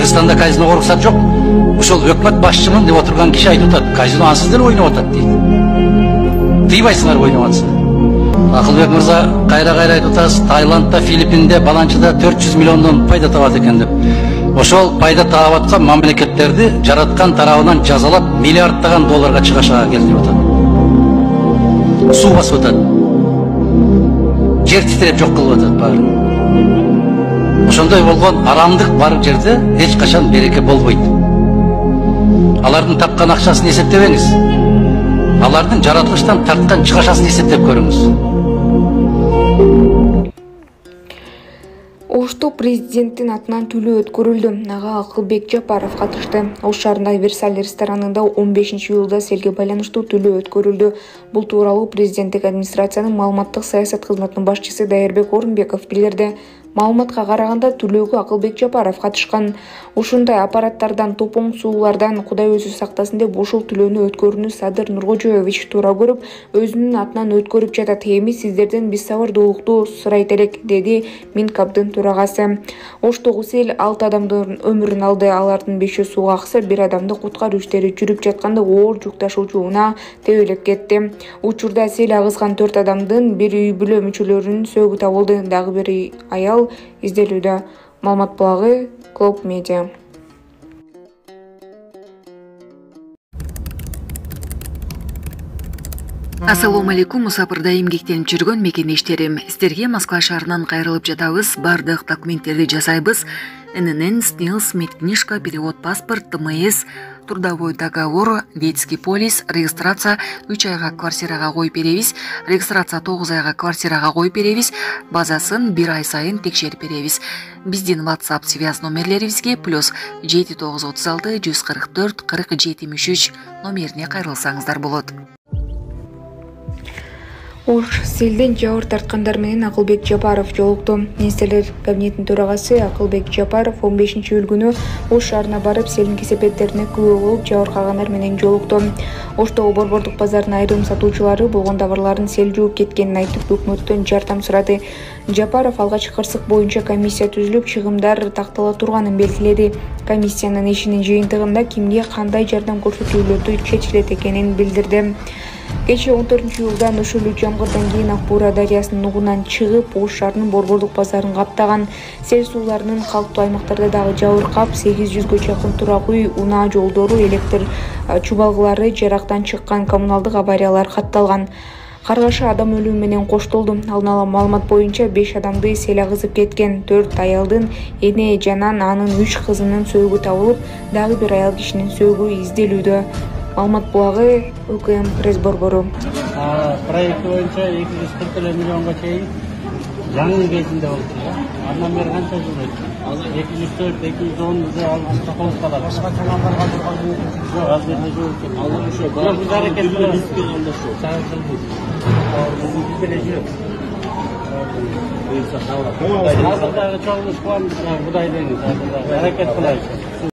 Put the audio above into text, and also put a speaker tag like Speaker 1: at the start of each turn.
Speaker 1: Кыргызстанда казиноға рұқсат жоқ. Ошол өкмөт башчымын деп отырған киши айтып атат, казино ансыз деле ойноп атат дейт. Тыйбайсыңар ойноп атсың. Акылбек мырза кайра айтып атасыз, Таиландда, Филиппинде, баланчыда 400 миллиондон пайда табат экен деп. Ошол пайда таап аткан мамлекеттерди жараткан тарабынан жазалап миллиарддаган долларга чыгашага келтирип атат. Суу басып атат. Жер титиреп жок кылып атат баарын. Ошондой болгон арамдык бар жерде эч качан береке болбойт. Алардын тапкан акчасын эсептебеңиз. Алардын жаратылыштан тарткан чыгашасын эсептеп көрүңүз.
Speaker 2: Ошто президенттин атынан түлөө өткөрүлдү. Ага Акылбек Жапаров катышты. Ош шаарындагы Версаль ресторанында 15-июлда селге байланыштуу түлөө өткөрүлдү. Бул тууралуу президенттик администрациянын маалыматтык саясат кызматынын башчысы Дайырбек Орунбеков билдирди. Маалыматка караганда түлөөгө Акылбек Жапаров катышкан. Ушундай аппараттардан, топоң суулардан Кудай өзү сактасын деп ушул түлөөнү өткөрүүнү Садыр Нуркожоевич туура көрүп, өзүнүн атынан өткөрүп жатат. Эми сиздерден биз сабырдуулукту сурайт элек, деди Минкабдын төрагасы. Оштогу сел 6 адамдын өмүрүн алды. Алардын 5-і сууга акса, 1 адамды куткаруу иштери жүрүп жатканда оор жүк ташуучу унаа тебелеп кетти. Учурда сел агызган 4 адамдын бир үй бүлө мүчөлөрүнүн сөөгү табылды. Дагы бир аял изделүүдө. Маалымат булагы Клоп Медиа.
Speaker 3: Ассалому алейкум, мусапырда эмгектенип жүргөн мекенештерим. Сиздерге Москва шаарынан кайрылып жатабыз. Бардык документтерди жасайбыз. ННН, СНИЛС, медкнижка, перевод, паспорт, ТМС, трудовой договор, детский полис, регистрация 3 айга квартирага коюп беребиз, регистрация 9 айга квартирага коюп беребиз, базасын 1 ай сайын текшерип беребиз. Биздин WhatsApp связь номерлерибизге +7 936 144 40 73 номерине кайрылсаңыздар болот.
Speaker 2: Ош селден жабыр тарткандар менен Акылбек Жапаров жолукту. Министрлер кабинетинин төрагасы Акылбек Жапаров 15-июль күнү Ош шаарына барып, селдин кесепеттерине күбө болуп жабыркагандар менен жолукту. Оштогу борбордук базардын айрым сатуучулары болгон товарларын сел жууп кеткенин айтып, өкмөттөн жардам сурады. Жапаров алгач кырсык боюнча комиссия түзүлүп, чыгымдар тактала турганын белгиледи. Комиссиянын ишинин жыйынтыгында кимге кандай жардам көрсөтүүлөрдү чечилет экенин билдирди. Кечээ 14-июлдан ушул жамгырдан кийин Акбура дарыясынын нугунан чыгып, Ош шаарынын борбордук базарын каптаган. Сел сууларынын калктуу аймактарда дагы жабыркап, 800гө чакын турак үй, унаа жолдору, электр чубалгылары жарактан чыккан, коммуналдык авариялар катталган. Каргашы адам өлүмү менен коштолду. Алдын ала маалымат боюнча 5 адамды сел агызып кеткен. 4 аялдын эне жанан анын 3 кызынын сөөгү табылып, дагы бир аял кишинин сөөгү изделүүдө. Маалымат булагы УКМ пресс борбору.
Speaker 4: Проект боюнча 240 миллионго чейин жаңы кезинде болду. Андан бери канча жыл өттү? 204, 210 уже алып калат. Башка чамандар калтырган жок, ал жерде жок. Ал ошо бар. Бул аракет бизге андашуу. Биздин деле жок. Буюрса кабыл. Азырдагы чогулуш план Кудай деңиз. Аракет кылайбыз.